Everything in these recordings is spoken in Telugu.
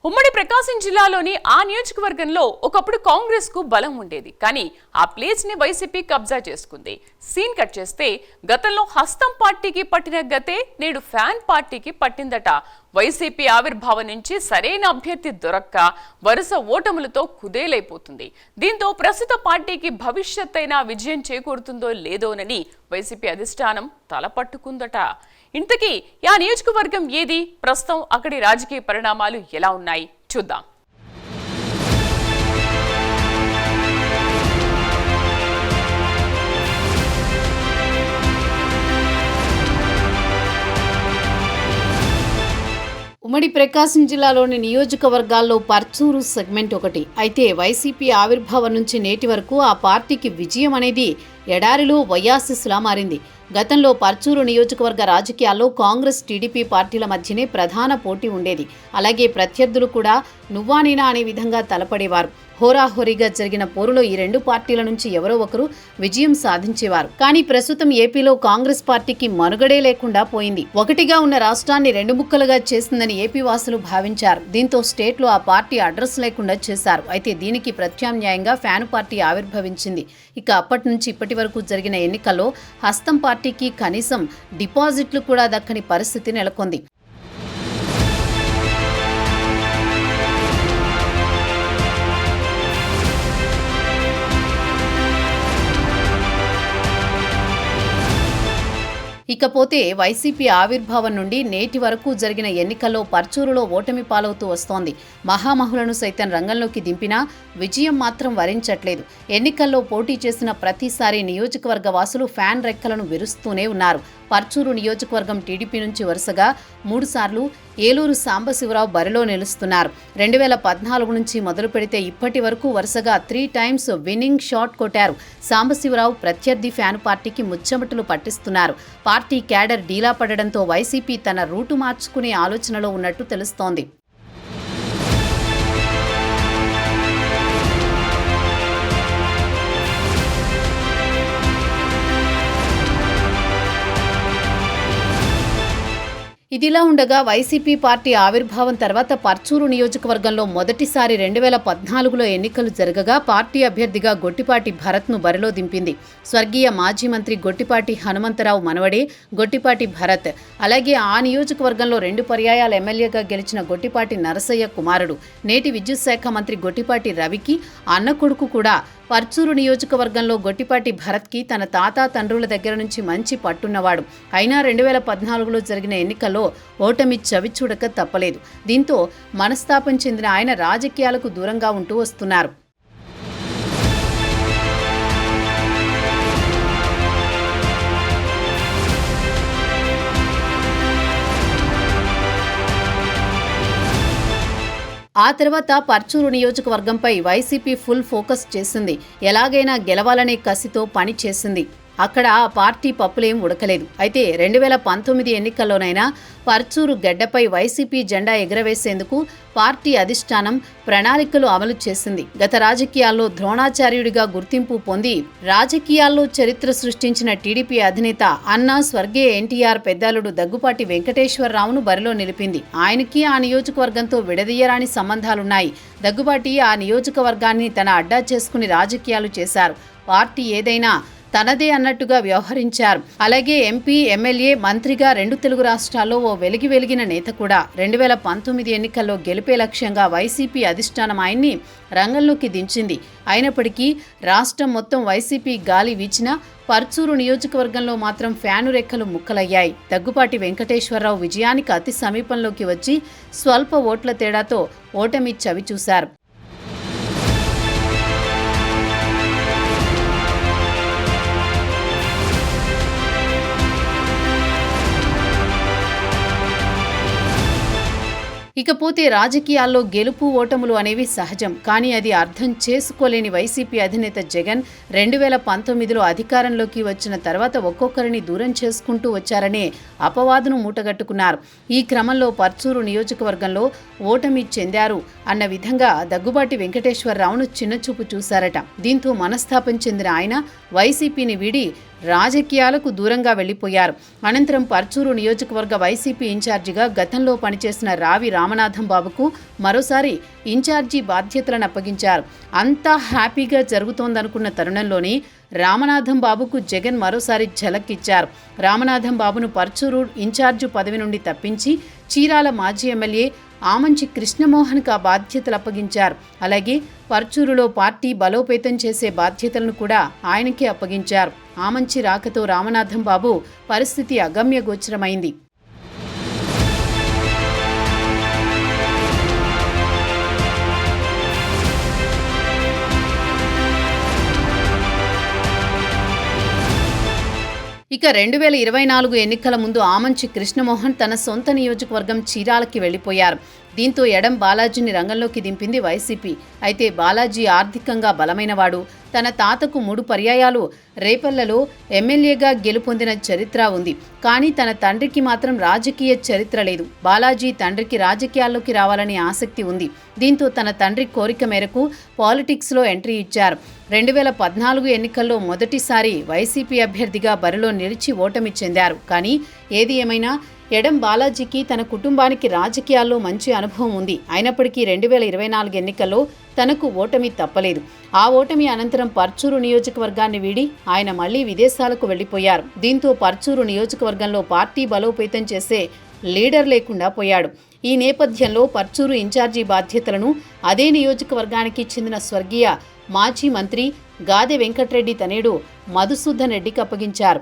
ఉమ్మడి ప్రకాశం జిల్లాలోని ఆ నియోజకవర్గంలో ఒకప్పుడు కాంగ్రెస్ కు బలం ఉండేది. కానీ ఆ ప్లేస్ ని వైసీపీ కబ్జా చేసుకుంది. సీన్ కట్ చేస్తే గతంలో హస్తం పార్టీకి పట్టిన గతే నేడు ఫ్యాన్ పార్టీకి పట్టిందట. వైసీపీ ఆవిర్భావం నుంచి సరైన అభ్యర్థి దొరక్క వరుస ఓటములతో కుదేలైపోతుంది. దీంతో ప్రస్తుత పార్టీకి భవిష్యత్తైన విజయం చేకూరుతుందో లేదోనని వైసీపీ అధిష్టానం తలపట్టుకుందట. ఇంతకీ ఆ నియోజకవర్గం ఏది, ప్రస్తుతం అక్కడి రాజకీయ పరిణామాలు ఎలా ఉన్నాయి చూద్దాం. ఉమ్మడి ప్రకాశం జిల్లాలోని నియోజకవర్గాల్లో పర్చూరు సెగ్మెంట్ ఒకటి. అయితే వైసీపీ ఆవిర్భావం నుంచి నేటి వరకు ఆ పార్టీకి విజయం అనేది ఎడారిలో వయాసిస్లా మారింది. గతంలో పర్చూరు నియోజకవర్గ రాజకీయాల్లో కాంగ్రెస్ టీడీపీ పార్టీల మధ్యనే ప్రధాన పోటీ ఉండేది. అలాగే ప్రత్యర్థులు కూడా నువ్వా నేనా అనే విధంగా తలపడేవారు. హోరాహోరీగా జరిగిన పోరులో ఈ రెండు పార్టీల నుంచి ఎవరో ఒకరు విజయం సాధించేవారు. కానీ ప్రస్తుతం ఏపీలో కాంగ్రెస్ పార్టీకి మనుగడే లేకుండా పోయింది. ఒకటిగా ఉన్న రాష్ట్రాన్ని రెండు ముక్కలుగా చేసిందని ఏపీ వాసులు భావించారు. దీంతో స్టేట్లో ఆ పార్టీ అడ్రస్ లేకుండా చేశారు. అయితే దీనికి ప్రత్యామ్నాయంగా ఫ్యాను పార్టీ ఆవిర్భవించింది. ఇక అప్పటి నుంచి ఇప్పటి వరకు జరిగిన ఎన్నికల్లో హస్తం పార్టీకి కనీసం డిపాజిట్లు కూడా దక్కని పరిస్థితి నెలకొంది. ఇకపోతే వైసీపీ ఆవిర్భావం నుండి నేటి వరకు జరిగిన ఎన్నికల్లో పర్చూరులో ఓటమి పాలవుతూ వస్తోంది. మహామహులను సైతం రంగంలోకి దింపినా విజయం మాత్రం వరించట్లేదు. ఎన్నికల్లో పోటీ చేసిన ప్రతిసారి నియోజకవర్గ వాసులు ఫ్యాన్ రెక్కలను విరుస్తూనే ఉన్నారు. పర్చూరు నియోజకవర్గం టీడీపీ నుంచి వరుసగా 3 సార్లు ఏలూరు సాంబశివరావు బరిలో నిలుస్తున్నారు. 2014 నుంచి మొదలు పెడితే ఇప్పటి వరకు వరుసగా 3 టైమ్స్ విన్నింగ్ షాట్ కొట్టారు. సాంబశివరావు ప్రత్యర్థి ఫ్యాన్ పార్టీకి ముచ్చమటలు పట్టిస్తున్నారు. పార్టీ క్యాడర్ డీలా పడడంతో వైసీపీ తన రూటు మార్చుకునే ఆలోచనలో ఉన్నట్టు తెలుస్తోంది. ఇదిలా ఉండగా వైసీపీ పార్టీ ఆవిర్భావం తర్వాత పర్చూరు నియోజకవర్గంలో మొదటిసారి 2014లో ఎన్నికలు జరగగా పార్టీ అభ్యర్థిగా గొట్టిపాటి భరత్ను బరిలో దింపింది. స్వర్గీయ మాజీ మంత్రి గొట్టిపాటి హనుమంతరావు మనవడే గొట్టిపాటి భరత్. అలాగే ఆ నియోజకవర్గంలో 2 పర్యాయాల ఎమ్మెల్యేగా గెలిచిన గొట్టిపాటి నరసయ్య కుమారుడు. నేటి విద్యుత్ శాఖ మంత్రి గొట్టిపాటి రవికి అన్న కొడుకు కూడా. పర్చూరు నియోజకవర్గంలో గొట్టిపాటి భరత్కి తన తాత తండ్రుల దగ్గర నుంచి మంచి పట్టున్నవాడు. అయినా 2014లో జరిగిన ఎన్నికల్లో ఓటమి చవిచూడక తప్పలేదు. దీంతో మనస్తాపం చెందిన ఆయన రాజకీయాలకు దూరంగా ఉంటూ వస్తున్నారు. ఆ తర్వాత పర్చూరు నియోజకవర్గంపై వైసీపీ ఫుల్ ఫోకస్ చేసింది. ఎలాగైనా గెలవాలనే కసితో పని చేసింది. అక్కడ ఆ పార్టీ పప్పులేం ఉడకలేదు. అయితే 2019 ఎన్నికల్లోనైనా పర్చూరు గడ్డపై వైసీపీ జెండా ఎగరవేసేందుకు పార్టీ అధిష్టానం ప్రణాళికలు అమలు చేసింది. గత రాజకీయాల్లో ద్రోణాచార్యుడిగా గుర్తింపు పొంది రాజకీయాల్లో చరిత్ర సృష్టించిన టీడీపీ అధినేత అన్న స్వర్గీయ ఎన్టీఆర్ పెద్దాలుడు దగ్గుపాటి వెంకటేశ్వరరావును బరిలో నిలిపింది. ఆయనకి ఆ నియోజకవర్గంతో విడదీయరాని సంబంధాలున్నాయి. దగ్గుపాటి ఆ నియోజకవర్గాన్ని తన అడ్డా చేసుకుని రాజకీయాలు చేశారు. పార్టీ ఏదైనా తనదే అన్నట్టుగా వ్యవహరించారు. అలాగే ఎంపీ, ఎమ్మెల్యే, మంత్రిగా 2 తెలుగు రాష్ట్రాల్లో ఓ వెలిగిన నేత కూడా. 2019 ఎన్నికల్లో గెలిపే లక్ష్యంగా వైసీపీ అధిష్టానం ఆయన్ని రంగంలోకి దించింది. అయినప్పటికీ రాష్ట్రం మొత్తం వైసీపీ గాలి వీచినా పర్చూరు నియోజకవర్గంలో మాత్రం ఫ్యాను రెక్కలు ముక్కలయ్యాయి. దగ్గుపాటి వెంకటేశ్వరరావు విజయానికి అతి సమీపంలోకి వచ్చి స్వల్ప ఓట్ల తేడాతో ఓటమి చవిచూశారు. ఇకపోతే రాజకీయాల్లో గెలుపు ఓటములు అనేవి సహజం. కానీ అది అర్థం చేసుకోలేని వైసీపీ అధినేత జగన్ 2019లో అధికారంలోకి వచ్చిన తర్వాత ఒక్కొక్కరిని దూరం చేసుకుంటూ వచ్చారనే అపవాదును మూటగట్టుకున్నారు. ఈ క్రమంలో పర్చూరు నియోజకవర్గంలో ఓటమి చెందారు అన్న విధంగా దగ్గుబాటి వెంకటేశ్వరరావును చిన్నచూపు చూశారట. దీంతో మనస్తాపం చెందిన ఆయన వైసీపీని వీడి రాజకీయాలకు దూరంగా వెళ్లిపోయారు. అనంతరం పర్చూరు నియోజకవర్గ వైసీపీ ఇన్ఛార్జిగా గతంలో పనిచేసిన రావి రామనాథం బాబుకు మరోసారి ఇన్ఛార్జి బాధ్యతలను అప్పగించారు. అంతా హ్యాపీగా జరుగుతోందనుకున్న తరుణంలోనే రామనాథం బాబుకు జగన్ మరోసారి ఝలక్కిచ్చారు. రామనాథం బాబును పర్చూరు ఇన్ఛార్జి పదవి నుండి తప్పించి చీరాల మాజీ ఎమ్మెల్యే ఆమంచి కృష్ణమోహన్కు ఆ బాధ్యతలు అప్పగించారు. అలాగే పర్చూరులో పార్టీ బలోపేతం చేసే బాధ్యతలను కూడా ఆయనకే అప్పగించారు. ఆమంచి రాకతో రామనాథం బాబు పరిస్థితి అగమ్యగోచరమైంది. ఇక 2024 ఎన్నికల ముందు ఆమంచి కృష్ణమోహన్ తన సొంత నియోజకవర్గం చీరాలకి వెళ్లిపోయారు. దీంతో ఎడం బాలాజీని రంగంలోకి దింపింది వైసీపీ. అయితే బాలాజీ ఆర్థికంగా బలమైనవాడు. తన తాతకు 3 పర్యాయాలు రేపల్లెలో ఎమ్మెల్యేగా గెలుపొందిన చరిత్ర ఉంది. కానీ తన తండ్రికి మాత్రం రాజకీయ చరిత్ర లేదు. బాలాజీ తండ్రికి రాజకీయాల్లోకి రావాలనే ఆసక్తి ఉంది. దీంతో తన తండ్రి కోరిక మేరకు పాలిటిక్స్లో ఎంట్రీ ఇచ్చారు. 2014 ఎన్నికల్లో మొదటిసారి వైసీపీ అభ్యర్థిగా బరిలో నిలిచి ఓటమి చెందారు. కానీ ఏది ఏమైనా ఎడం బాలాజీకి తన కుటుంబానికి రాజకీయాల్లో మంచి అనుభవం ఉంది. అయినప్పటికీ 2024 ఎన్నికల్లో తనకు ఓటమి తప్పలేదు. ఆ ఓటమి అనంతరం పర్చూరు నియోజకవర్గాన్ని వీడి ఆయన మళ్లీ విదేశాలకు వెళ్లిపోయారు. దీంతో పర్చూరు నియోజకవర్గంలో పార్టీ బలోపేతం చేసే లీడర్ లేకుండా పోయాడు. ఈ నేపథ్యంలో పర్చూరు ఇన్ఛార్జి బాధ్యతలను అదే నియోజకవర్గానికి చెందిన స్వర్గీయ మాజీ మంత్రి గాదె వెంకట్రెడ్డి తనయుడు మధుసూదన్ రెడ్డికి అప్పగించారు.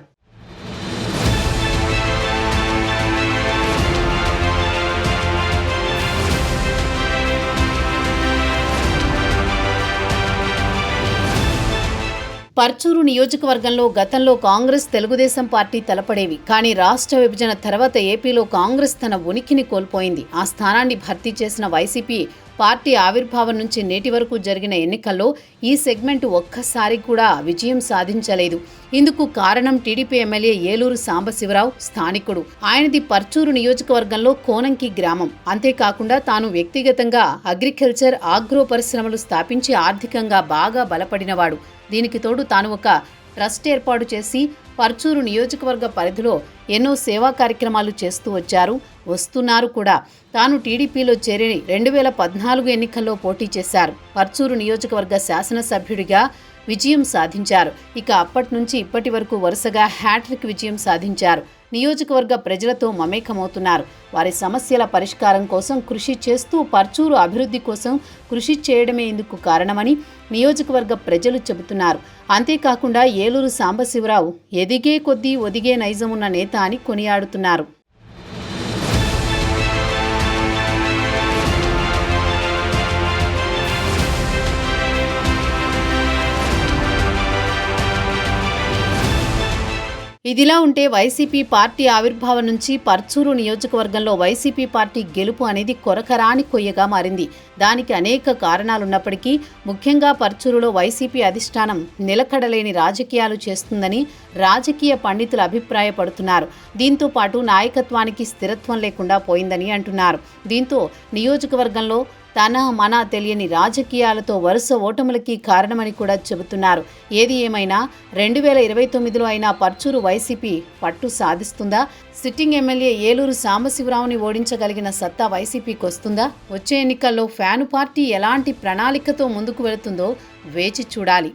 పర్చూరు నియోజకవర్గంలో గతంలో కాంగ్రెస్ తెలుగుదేశం పార్టీ తలపడేవి. కానీ రాష్ట్ర విభజన తర్వాత ఏపీలో కాంగ్రెస్ తన ఉనికిని కోల్పోయింది. ఆ స్థానాన్ని భర్తీ చేసిన వైసీపీ పార్టీ ఆవిర్భావం నుంచి నేటి వరకు జరిగిన ఎన్నికల్లో ఈ సెగ్మెంట్ ఒక్కసారి కూడా విజయం సాధించలేదు. ఇందుకు కారణం టీడీపీ ఎమ్మెల్యే ఏలూరు సాంబశివరావు స్థానికుడు. ఆయనది పర్చూరు నియోజకవర్గంలో కోనంకి గ్రామం. అంతేకాకుండా తాను వ్యక్తిగతంగా అగ్రికల్చర్ ఆగ్రో పరిశ్రమలు స్థాపించి ఆర్థికంగా బాగా బలపడినవాడు. దీనికి తోడు తాను ఒక ట్రస్ట్ ఏర్పాటు చేసి పర్చూరు నియోజకవర్గ పరిధిలో ఎన్నో సేవా కార్యక్రమాలు చేస్తూ వస్తున్నారు కూడా. తాను టీడీపీలో చేరి 2014 ఎన్నికల్లో పోటీ చేశారు. పర్చూరు నియోజకవర్గ శాసనసభ్యుడిగా విజయం సాధించారు. ఇక అప్పటి నుంచి ఇప్పటి వరకు వరుసగా హ్యాట్రిక్ విజయం సాధించారు. నియోజకవర్గ ప్రజలతో మమేకమవుతున్నారు. వారి సమస్యల పరిష్కారం కోసం కృషి చేస్తూ పర్చూరు అభివృద్ధి కోసం కృషి చేయడమే ఇందుకు కారణమని నియోజకవర్గ ప్రజలు చెబుతున్నారు. అంతేకాకుండా ఏలూరు సాంబశివరావు ఎదిగే కొద్దీ ఒదిగే నైజం ఉన్న నేత అని కొనియాడుతున్నారు. ఇదిలా ఉంటే వైసీపీ పార్టీ ఆవిర్భావం నుంచి పర్చూరు నియోజకవర్గంలో వైసీపీ పార్టీ గెలుపు అనేది కొరకరాని కొయ్యగా మారింది. దానికి అనేక కారణాలున్నప్పటికీ ముఖ్యంగా పర్చూరులో వైసీపీ అధిష్టానం నిలకడలేని రాజకీయాలు చేస్తుందని రాజకీయ పండితులు అభిప్రాయపడుతున్నారు. దీంతో పాటు నాయకత్వానికి స్థిరత్వం లేకుండా పోయిందని అంటున్నారు. దీంతో నియోజకవర్గంలో తన మన తెలియని రాజకీయాలతో వరుస ఓటములకి కారణమని కూడా చెబుతున్నారు. ఏది ఏమైనా 2029లో అయినా పర్చూరు వైసీపీ పట్టు సాధిస్తుందా? సిట్టింగ్ ఎమ్మెల్యే ఏలూరు సాంబశివరావుని ఓడించగలిగిన సత్తా వైసీపీకి వస్తుందా? వచ్చే ఎన్నికల్లో ఫ్యాను పార్టీ ఎలాంటి ప్రణాళికతో ముందుకు వెళుతుందో వేచి చూడాలి.